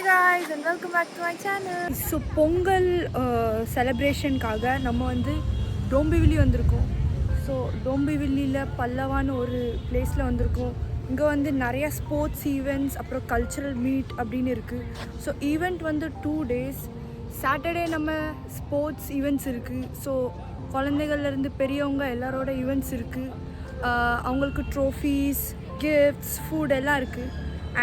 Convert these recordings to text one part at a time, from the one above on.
guys and welcome back to my channel. So Pongal செலிப்ரேஷனுக்காக நம்ம வந்து டோம்பிவிலி வந்திருக்கோம். ஸோ டோம்பிவில்லியில் பல்லவான்னு ஒரு பிளேஸில் வந்திருக்கோம். இங்கே வந்து நிறையா ஸ்போர்ட்ஸ் ஈவெண்ட்ஸ் அப்புறம் கல்ச்சுரல் மீட் அப்படின்னு இருக்குது. ஸோ ஈவெண்ட் வந்து 2 days. சாட்டர்டே நம்ம ஸ்போர்ட்ஸ் ஈவெண்ட்ஸ் இருக்குது. ஸோ குழந்தைகள்லேருந்து பெரியவங்க எல்லாரோட ஈவெண்ட்ஸ் இருக்குது. அவங்களுக்கு ட்ரோஃபீஸ், கிஃப்ட்ஸ், ஃபுட் எல்லாம் இருக்குது.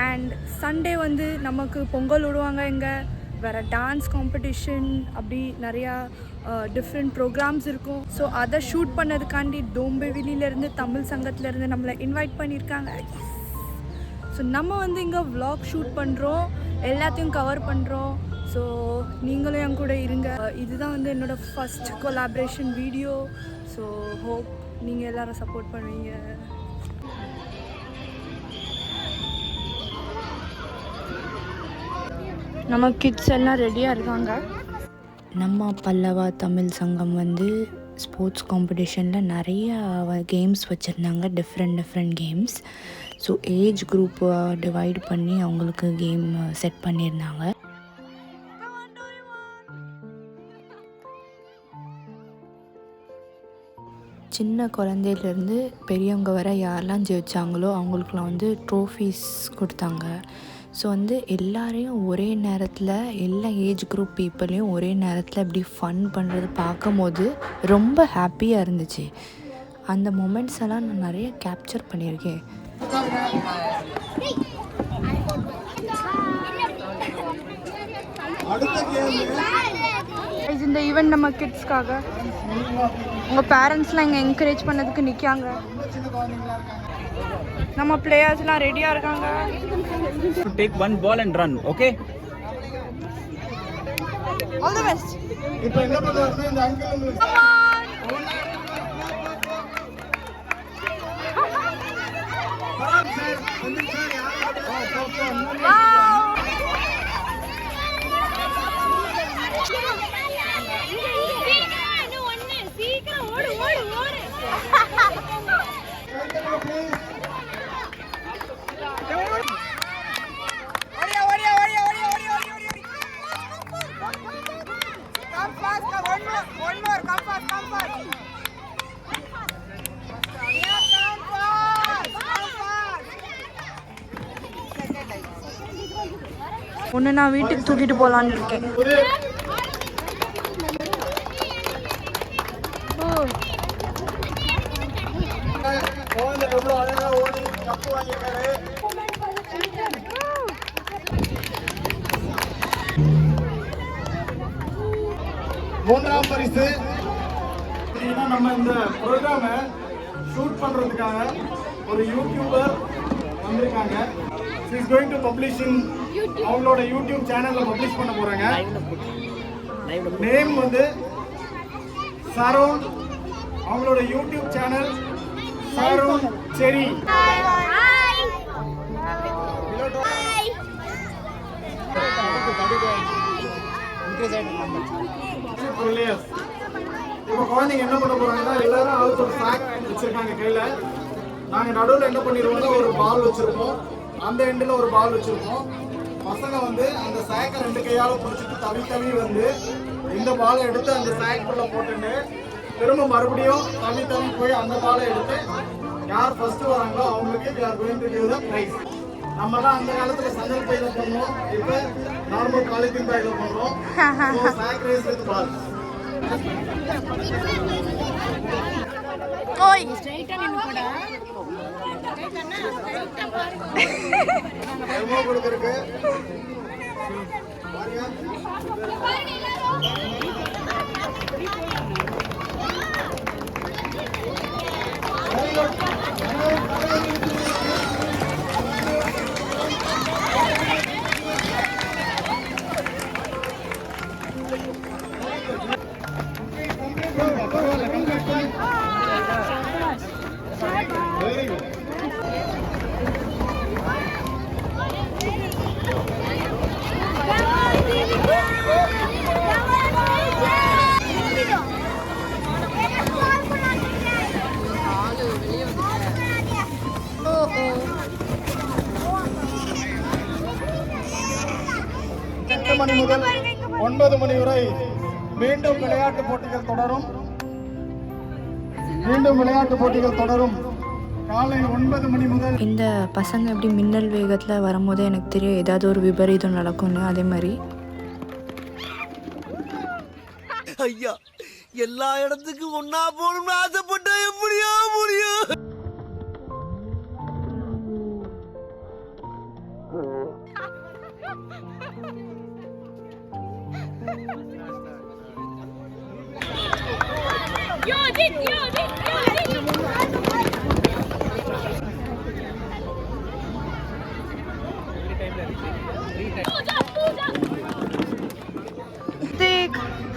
அண்ட் சண்டே வந்து நமக்கு பொங்கல் விடுவாங்க. இங்கே வேறு டான்ஸ் காம்படிஷன் அப்படி நிறையா டிஃப்ரெண்ட் ப்ரோக்ராம்ஸ் இருக்கும். ஸோ அதை ஷூட் பண்ணதுக்காண்டி டோம்பிவிலியிலேருந்து தமிழ் சங்கத்துலேருந்து நம்மளை இன்வைட் பண்ணியிருக்காங்க. ஸோ நம்ம வந்து இங்கே விலாக் ஷூட் பண்ணுறோம், எல்லாத்தையும் கவர் பண்ணுறோம். ஸோ நீங்களும் என் கூட இருங்க. இதுதான் வந்து என்னோடய first collaboration video. So hope நீங்கள் எல்லோரும் சப்போர்ட் பண்ணுவீங்க. நம்ம கிட்ஸ் எல்லாம் ரெடியாக இருக்காங்க. நம்ம பல்லவா தமிழ் சங்கம் வந்து ஸ்போர்ட்ஸ் காம்படிஷனில் நிறைய கேம்ஸ் வச்சுருந்தாங்க, different games. So age group divide பண்ணி அவங்களுக்கு கேம் செட் பண்ணியிருந்தாங்க. சின்ன குழந்தையிலேருந்து பெரியவங்க வர யாரெல்லாம் ஜெயிச்சாங்களோ அவங்களுக்குலாம் வந்து ட்ரோஃபீஸ் கொடுத்தாங்க. ஸோ வந்து எல்லாரையும் ஒரே நேரத்தில், எல்லா ஏஜ் குரூப் பீப்புளையும் ஒரே நேரத்தில் இப்படி ஃபன் பண்ணுறது பார்க்கும்போது ரொம்ப ஹாப்பியாக இருந்துச்சு. அந்த மொமெண்ட்ஸ் எல்லாம் நான் நிறைய கேப்சர் பண்ணியிருக்கேன். இந்த ஈவெண்ட் நம்ம கிட்ஸ்க்காக உங்கள் பேரண்ட்ஸ்லாம் இங்கே என்கரேஜ் பண்ணதுக்கு நிற்காங்க. நம்ம பிளேயர்ஸ்லாம் ரெடியாக இருக்காங்க. Take one ball and run, okay? All the best. இப்போ என்ன பண்றது? இந்த அங்கிள் Come on. Wow. சீக்கிரம் ஓடு ஓடு ஓடு. ஒன்று நான் வீட்டுக்கு தூக்கிட்டு போகலான்னு இருக்கேன். மூன்றாம் பரிசு நம்ம இந்த ப்ரோக்ராமை ஷூட் பண்றதுக்காக ஒரு யூடியூபர் வந்திருக்காங்க. she is going to publish in அவங்களோட யூடியூப் சேனல்ல பப்ளிஷ் பண்ண போறாங்க. நேம் வந்து சரோன். அவங்களோட யூடியூப் சேனல் சரோன் செரி. இப்போ குழந்தைங்க என்ன பண்ண போறாங்கன்னா எல்லாரும் ஆளுக்கு ஒரு சாக் வச்சிருக்காங்க கையில. நாங்க நடுவில் என்ன பண்ணிடுவோம்னா ஒரு பால் வச்சிருப்போம், அந்த எண்டில் ஒரு பால் வச்சிருப்போம். பசங்க வந்து அந்த சாக்கை 2 கையால பிடிச்சிட்டு தவி வந்து இந்த பாலை எடுத்து அந்த சாக்குள்ள போட்டுட்டு திரும்ப மறுபடியும் தவி போய் அந்த பாலை எடுத்து யார் ஃபர்ஸ்ட் வராங்களோ அவங்களுக்கு they are going to give the prize. நம்ம தான் அந்த காலத்துல சந்தல் பையில பண்ணோம், இப்போ நார்மல் பாலித்தீன் பையில பண்றோம். சாக் ரேஸ் வித் பால். ஓய் ஸ்ட்ரைட்டா நின்னு போடா. டெமோ கொடுத்திருக்கு பாருங்க. மணி முதல் 9 மணி வரை மீண்டும் விளையாட்டு போட்டிகள் தொடரும். காலை 9 மணி முதல். இந்த பசங்க எப்படி மின்னல் வேகத்தில் வரும்போது எனக்கு தெரியும் ஏதாவது ஒரு விபரீதம் நடக்கும்னு. அதே மாதிரி ஐயா எல்லா இடத்துக்கும் ஒன்னா போகணும்னு ஆசைப்பட்டா எப்படியா முடியும்?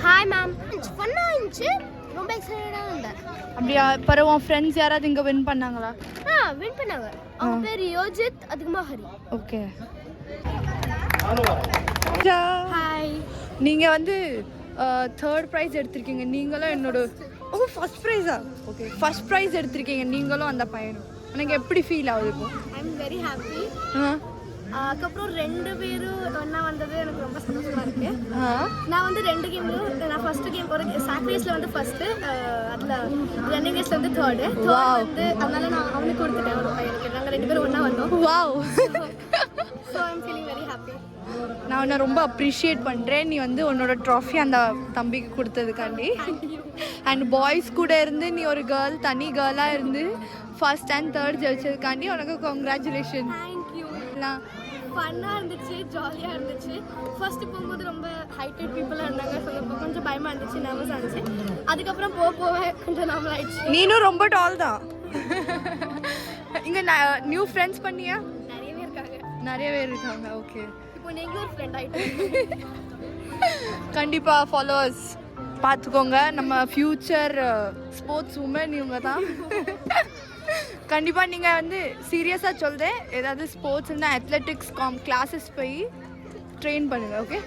ஹாய் மேம், ஃபன்னா இருந்துச்சு, ரொம்ப எக்ஸைட்டடாக இருந்தேன். அப்படியா? பிறகு உன் ஃப்ரெண்ட்ஸ் யாராவது இங்கே வின் பண்ணாங்களா? வின் பண்ணாங்க. அவங்க பேர் யோஜித், அதுக்கு மஹரி. ஓகே. ஹாய். நீங்கள் வந்து தேர்ட் ப்ரைஸ் எடுத்திருக்கீங்க. நீங்களும் என்னோட ஃபர்ஸ்ட் ப்ரைஸா? ஓகே, ஃபர்ஸ்ட் ப்ரைஸ் எடுத்திருக்கீங்க நீங்களும் அந்த பையனும். எனக்கு எப்படி ஃபீல் ஆகுது இப்போ? I am very happy. அதுக்கப்புறம் 2 பேரும் ஒன்றா வந்தது எனக்கு ரொம்ப சந்தோஷமாக இருக்குது. நான் வந்து 2 கேம்லையும் நான் ஃபஸ்ட்டு கேம் ஒரு சாக் ரேஸில் வந்து ஃபஸ்ட்டு, அதில் ரன்னிங் ரேஸில் வந்து தேர்டு வந்து, அதனால நான் அவனுக்கு கொடுத்துட்டேன் ஒரு பையனுக்கு. நாங்கள் 2 பேரும் ஒன்றா வந்தோம். Wow. So I am feeling very happy. நான் உன்னை ரொம்ப அப்ரிஷியேட் பண்ணுறேன். நீ வந்து உன்னோட ட்ராஃபி அந்த தம்பிக்கு கொடுத்ததுக்காண்டி. அண்ட் பாய்ஸ் கூட இருந்து நீ ஒரு கேர்ள், தனி கேர்ளாக இருந்து ஃபர்ஸ்ட் அண்ட் தேர்ட் ஜெயிச்சதுக்காண்டி உனக்கு கங்க்ராச்சுலேஷன். தேங்க்யூ. ஃபன்னாக இருந்துச்சு, ஜாலியாக இருந்துச்சு. ஃபர்ஸ்ட்டு போகும்போது ரொம்ப ஹைட்டட் பீப்புளாக இருந்தாங்க. ஸோ கொஞ்சம் பயமாக இருந்துச்சு, நர்வஸாக இருந்துச்சு. அதுக்கப்புறம் போக கொஞ்சம் நார்மல் ஆயிடுச்சு. நீனும் ரொம்ப டால் தான். இங்கே நியூ ஃப்ரெண்ட்ஸ் பண்ணியா? நிறைய பேர் இருக்காங்க. ஓகே, இப்போ நீங்களும் ஒரு ஃப்ரெண்ட் ஆகிட்டு. கண்டிப்பாக ஃபாலோவர்ஸ் பார்த்துக்கோங்க. நம்ம ஃப்யூச்சர் ஸ்போர்ட்ஸ் உமன் இவங்க தான். கண்டிப்பாக நீங்கள் வந்து சீரியஸாக சொல்கிறேன், ஏதாவது ஸ்போர்ட்ஸ் இருந்தால் அத்லெட்டிக்ஸ் கிளாஸஸ் போய் ட்ரெயின் பண்ணுங்கள். ஓகே,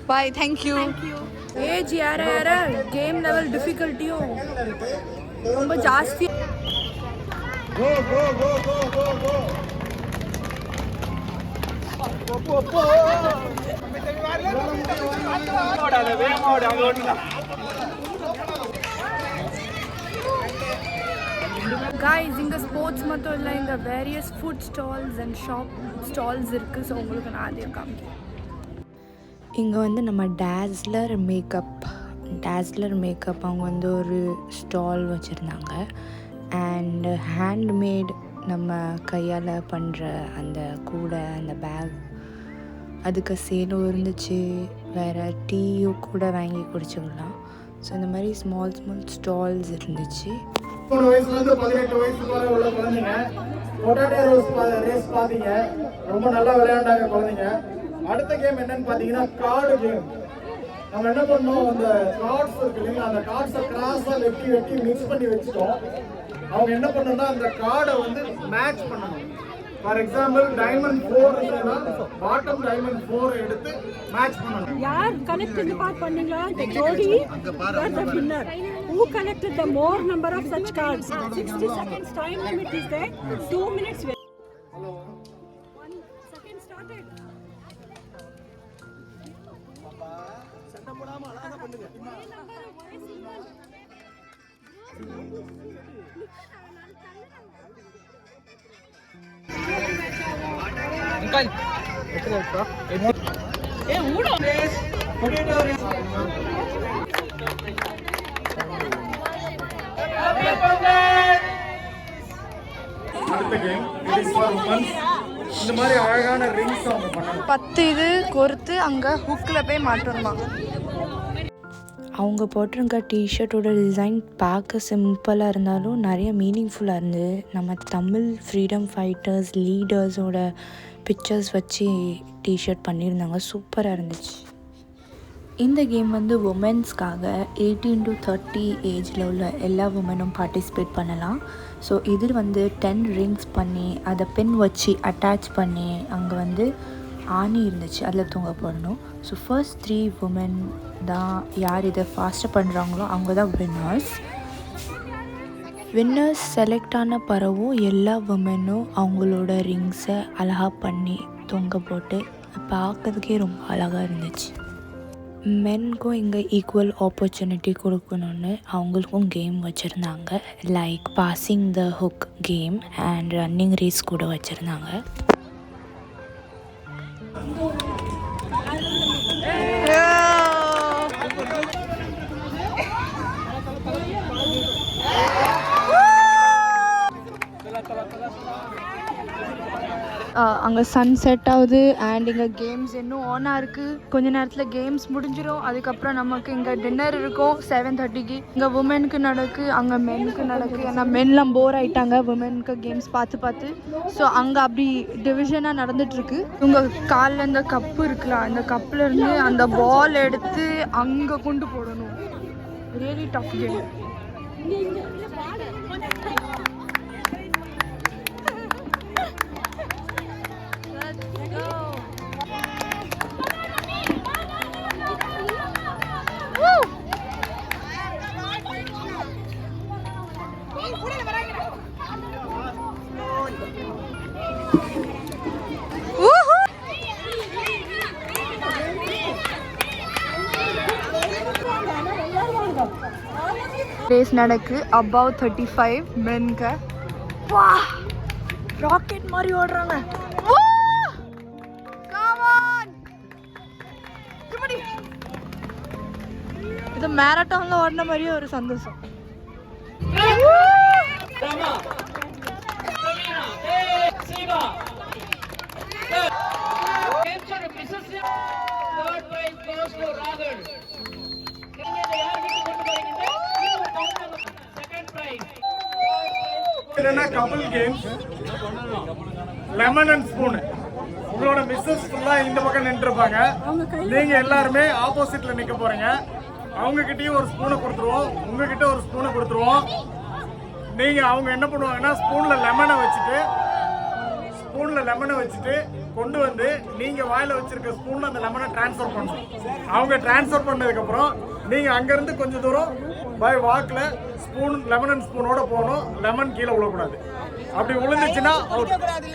பாய். தேங்க்யூ. ஏஜ் யார யார கேம் லெவல் டிஃபிகல்ட்டியும் ரொம்ப ஜாஸ்தி. காய்ஸ், இங்கே ஸ்போர்ட்ஸ் மட்டும் இல்லை, இங்கே various food stalls and shop stalls இருக்குது. ஸோ உங்களுக்கு நான் அதையும் காமிக்கிறேன். இங்கே வந்து நம்ம டேஸ்லர் மேக்கப் அவங்க வந்து ஒரு ஸ்டால் வச்சுருந்தாங்க. அண்டு ஹேண்ட்மேட் நம்ம கையால் பண்ணுற அந்த கூடை, அந்த பேக், அதுக்கு சேலும் இருந்துச்சு. வேறு டீயும் கூட வாங்கி குடிச்சிக்கலாம். ஸோ இந்த மாதிரி ஸ்மால் ஸ்டால்ஸ் இருந்துச்சு. 3 வயசுலேருந்து 18 வயசு வரை உள்ள குழந்தைங்க பொட்டாட்டோ ரேஸ் பார்த்தீங்க, ரொம்ப நல்லா விளையாண்டாங்க குழந்தைங்க. அடுத்த கேம் என்னன்னு பார்த்தீங்கன்னா கார்டு கேம். நம்ம என்ன பண்ணோம், அந்த கார்ட்ஸ் இருக்கு இல்லைங்களா, அந்த கார்ட்ஸை கிராஸாக வெட்டி மிக்ஸ் பண்ணி வச்சுட்டோம். அவங்க என்ன பண்ணணும்னா அந்த கார்டை வந்து மேட்ச் பண்ணணும். ஃபார் எக்ஸாம்பிள் டைமண்ட் 4 இருக்குன்னா பாட்டம் டைமண்ட் 4 எடுத்து மேட்ச் பண்ணணும். யார் collected the part பண்ணீங்களா? The jodi are the winner. Who collected the more number of such cards? 60 seconds time limit is there. 2 minutes. Hello. 1 second started. சண்டை போடாம அழகா பண்ணுங்க. Uncle ए उड़ो पोटैटो அடுத்த கேம் இஸ் ஃபார் உமன்ஸ். இந்த மாதிரி அழகான ரிங்ஸ் அவங்க பண்ணாங்க. 10 இது கோர்த்து அங்கே ஹுக்கில் போய் மாட்டணுமா. அவங்க போட்டிருக்க டிஷர்ட்டோட டிசைன் பார்க்க சிம்பிளாக இருந்தாலும் நிறைய மீனிங்ஃபுல்லாக இருந்து, நம்ம தமிழ் ஃப்ரீடம் ஃபைட்டர்ஸ் லீடர்ஸோட பிக்சர்ஸ் வச்சு டிஷர்ட் பண்ணியிருந்தாங்க. சூப்பராக இருந்துச்சு. இந்த கேம் வந்து உமன்ஸ்க்காக 18 to 30 ஏஜில் உள்ள எல்லா உமனும் பார்ட்டிசிபேட் பண்ணலாம். ஸோ இதில் வந்து 10 ரிங்ஸ் பண்ணி அதை பென் வச்சு அட்டாச் பண்ணி அங்கே வந்து ஆணி இருந்துச்சு, அதில் தூங்க போடணும். ஸோ ஃபர்ஸ்ட் 3 உமன் தான் யார் இதை ஃபாஸ்ட்டாக பண்ணுறாங்களோ அவங்க தான் வின்னர்ஸ் செலக்ட் ஆன பிறகும் எல்லா உமனும் அவங்களோட ரிங்ஸை அழகாக பண்ணி தொங்க போட்டு பார்க்கறதுக்கே ரொம்ப அழகாக இருந்துச்சு. மென்க்கும் இங்கே ஈக்குவல் ஆப்பர்ச்சுனிட்டி கொடுக்கணுன்னு அவங்களுக்கும் கேம் வச்சுருந்தாங்க. Like passing the hook game and running race கூட வச்சுருந்தாங்க. அங்கே சன் செட் ஆகுது அண்ட் இங்கே கேம்ஸ் இன்னும் ஆனாக இருக்குது. கொஞ்ச நேரத்தில் கேம்ஸ் முடிஞ்சிடும். அதுக்கப்புறம் நமக்கு இங்கே டின்னர் இருக்கும் 7:30க்கு. இங்கே உமனுக்கு நடக்கு, அங்கே மென்னுக்கு நடக்கு. ஏன்னா மென்லாம் போர் ஆகிட்டாங்க உமனுக்கு கேம்ஸ் பார்த்து. ஸோ அங்கே அப்படி டிவிஷனாக நடந்துகிட்ருக்கு. உங்கள் காலில் இந்த கப்பு இருக்குல்ல, அந்த கப்பில் இருந்து அந்த பால் எடுத்து அங்கே கொண்டு போடணும். Really tough game. ரேஸ் நடக்கு above 35 மென்க. வா ராக்கெட் மாதிரி ஓடுறாங்க. இது மேரத்தான்ல ஓடின மாதிரியே ஒரு சந்தோஷம். கப்பல் கேம் லெமன் அண்ட் ஸ்பூன். உங்களோட மிஸ்ஸஸ் ஃபுல்லா இந்த பக்கம் நின்றுருப்பாங்க. நீங்க எல்லாருமே ஆப்போசிட்ல நிக்க போறீங்க. அவங்க கிட்டயும் ஒரு ஸ்பூனை கொடுத்துருவோம், உங்ககிட்ட ஒரு ஸ்பூனை கொடுத்துருவோம். நீங்க அவங்க என்ன பண்ணுவாங்கன்னா ஸ்பூன்ல லெமனை வச்சுட்டு கொண்டு வந்து நீங்க வாயில வச்சிருக்க ஸ்பூன்ல அந்த லெமனை டிரான்ஸ்ஃபர் பண்ணணும். அவங்க டிரான்ஸ்ஃபர் பண்ணதுக்கு அப்புறம் நீங்க அங்கிருந்து கொஞ்சம் தூரம் பை வாக்ல ஸ்பூன் லெமன் அண்ட் ஸ்பூனோட போகணும். லெமன் கீழே விழக்கூடாது. அப்படி விழுந்துச்சுன்னா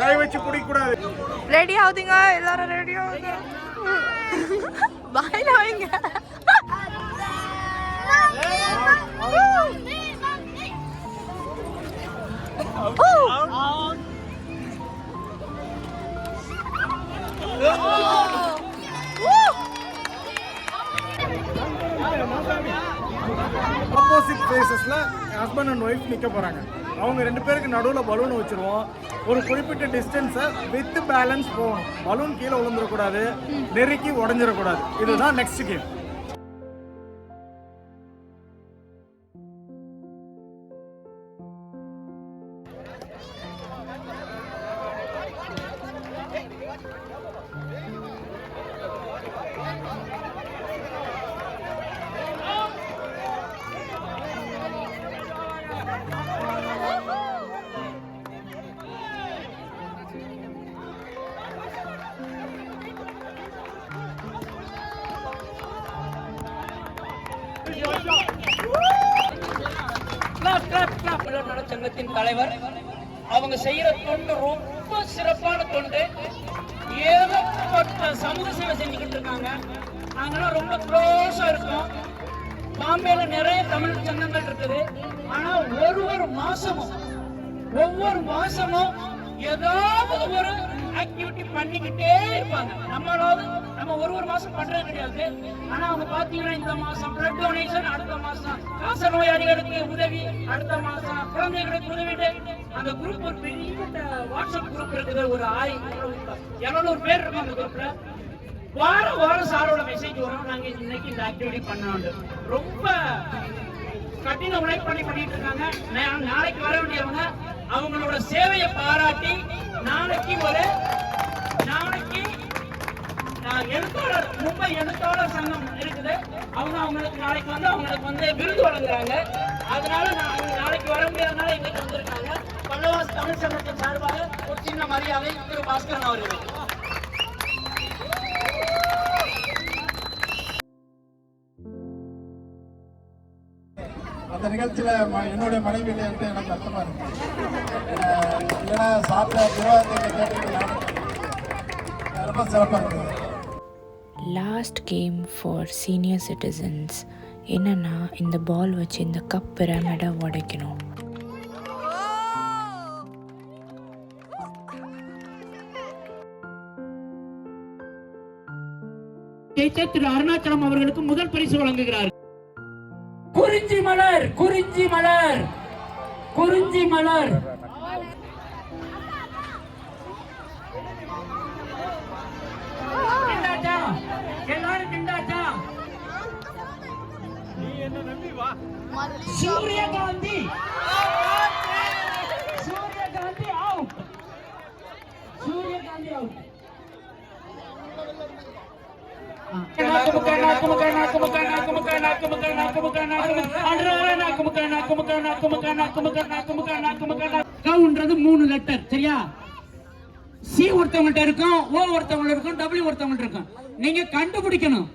கை வச்சு குடிக்க கூடாது. ரெடி ஆகுதுங்க எல்லாரும், ரெடி ஆகுங்க. வாயில வைங்க. ஆப்போசிட் ஃபேஸஸ்ல ஹஸ்பண்ட் அண்ட் ஒய்ஃப் நிக்க போறாங்க. அவங்க 2 பேருக்கு நடுவில் பலூன் வச்சிருவோம். ஒரு குறிப்பிட்ட டிஸ்டன்ஸை வித் பேலன்ஸ் போகணும். பலூன் கீழே விழுந்துடக்கூடாது, நெருக்கி உடஞ்சிடக்கூடாது. இதுதான் நெக்ஸ்ட் கேம். சங்கத்தின் தலைவர் அவங்க செய்யற தொண்டு ரொம்ப சிறப்பான தொண்டு. ஏகப்பட்ட சமூக சேவை செஞ்சுக்கிட்டு இருக்காங்க. நாங்களாம் ரொம்ப க்ளோஸா இருக்கோம். பாம்பேல நிறைய தமிழ் சங்கங்கள் இருக்குது. ஆனா ஒவ்வொரு மாசமும் ஏதாவது ஒரு ஆக்டிவிட்டி பண்ணிக்கிட்டே இருப்பாங்க. நம்ம ஒரு மாசம் பண்றது கிடையாது. ஆனா அவங்க பாத்தீங்கன்னா இந்த மாசம் பிளட் டொனேஷன், அடுத்த மாசம் காச நோயாளிகளுக்கு உதவி, அடுத்த மாசம் குழந்தைகளுக்கு உதவி. அந்த குரூப் ஒரு பெரிய வாட்ஸ்அப் குரூப் இருக்குது. ஒரு 200 பேர் இருக்கும் அந்த குரூப்ல. வாரம் சாரோட மெசேஜ் வரும். நாங்க இன்னைக்கு இந்த ஆக்டிவிட்டி பண்ணோம். ரொம்ப கடின உழைப்பு பண்ணிட்டு இருக்காங்க. நாளைக்கு வர வேண்டியவங்க அவங்களோட சேவையை பாராட்டி நாளைக்கு எழுத்தாளர் மும்பை எழுத்தாளர் சங்கம் இருக்குது. அவங்களுக்கு நாளைக்கு வந்து விருது வழங்குறாங்க. அதனால நாளைக்கு வர முடியாதனால இன்னைக்கு வந்திருக்காங்க. பல்லவாஸ் தமிழ் சங்கத்தின் சார்பாக ஒரு சின்ன மரியாதை திரு பாஸ்கரன் அவர்கள். அந்த நிகழ்ச்சியில் என்னுடைய மனைவி இல்லைன்ட்டு எனக்கு அர்த்தமாக இருக்கு. இல்லைன்னா சாப்பிட்ட திருவாரூர் கேட்டு ரொம்ப சிறப்பாக இருக்குது. Last game for senior citizens என்னென்னா இந்த பால் வச்சு இந்த கப் பிரமிடை உடைக்கணும். திரு அருணாச்சலம் அவர்களுக்கு முதல் பரிசு வழங்குகிறார். குறிஞ்சி மலர் குறிஞ்சி மலர் குறிஞ்சி மலர் எல்லாரும் கிண்டாச்சா? சூரியகாந்தி சூரியகாந்தி அவுட் சூரியகாந்தி அவுட். கவுன்றது 3 லெட்டர் சரியா? சி ஒருத்தவங்கள்ட்ட இருக்கும், ஓ ஒருத்தவங்க இருக்கும், டபிள்யூ ஒருத்தவங்க இருக்கும். நீங்க கண்டுபிடிக்கணும்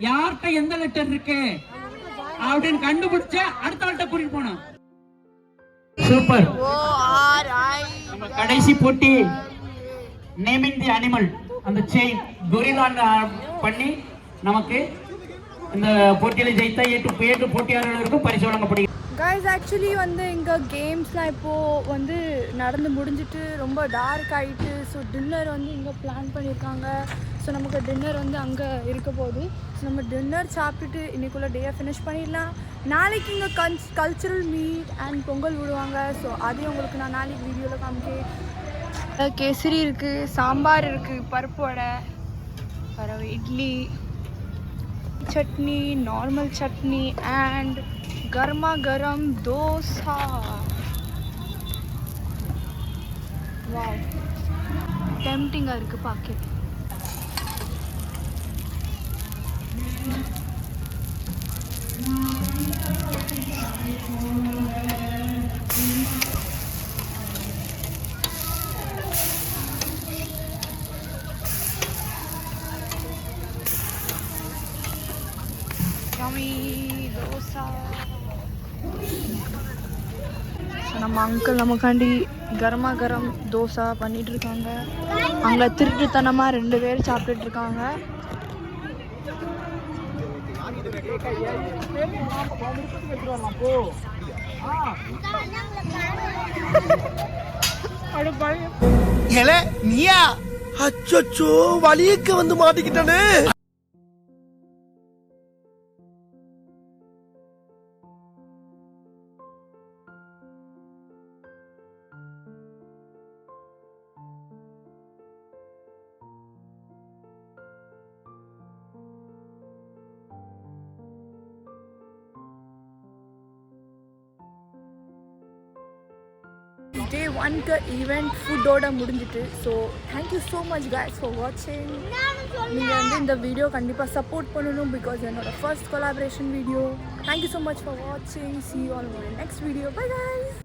யார்கிட்ட எந்த லெட்டர் இருக்கு அப்படின்னு கண்டுபிடிச்சா அடுத்த ஆள்கிட்ட கூட்டிட்டு போகணும். சூப்பர். நம்ம கடைசி போட்டி நேமிங் தி அனிமல் அந்த செயின் கொரில்லான்னு பண்ணி நமக்கு இந்த போட்டியில் ஜெயித்தா 8 போட்டியாளர்களுக்கும் பரிசு வழங்கப்படுகிறது. கைஸ் ஆக்சுவலி வந்து இங்கே கேம்ஸ்லாம் இப்போது வந்து நடந்து முடிஞ்சிட்டு ரொம்ப டார்க் ஆகிட்டு. ஸோ டின்னர் வந்து இங்கே பிளான் பண்ணியிருக்காங்க. ஸோ நமக்கு டின்னர் வந்து அங்கே இருக்க போகுது. ஸோ நம்ம டின்னர் சாப்பிட்டுட்டு இன்றைக்குள்ளே டேயை ஃபினிஷ் பண்ணிடலாம். நாளைக்கு இங்கே கல்ச்சுரல் மீட் அண்ட் பொங்கல் விடுவாங்க. ஸோ அதையும் உங்களுக்கு நான் நாளைக்கு வீடியோவில் காமிக்கேன். கேசரி இருக்குது, சாம்பார் இருக்குது, பருப்பு வடை, பிறகு இட்லி, சட்னி, நார்மல் சட்னி அண்ட் கர்மா கரம் தோசா. வாவ், டெம்ப்டிங்காக இருக்குது பார்க்க. தோசா. நம்ம அங்கிள் நமக்காண்டி கர்மா கரம் தோசை பண்ணிட்டு இருக்காங்க. அங்கே திருட்டுத்தனமாக 2 பேர் சாப்பிட்டுட்டு இருக்காங்க. நீயா அச்சோ வலிக்கு வந்து மாட்டிக்கிட்டானே. Day 1 का ஈவெண்ட் ஃபுட்டோட முடிஞ்சிட்டு. So thank you so much guys for வாட்சிங். நீங்கள் வந்து இந்த வீடியோ கண்டிப்பாக சப்போர்ட் பண்ணணும் பிகாஸ் என்னோட first collaboration video. Thank you so much for வாட்சிங். see you all in my next video. Bye guys.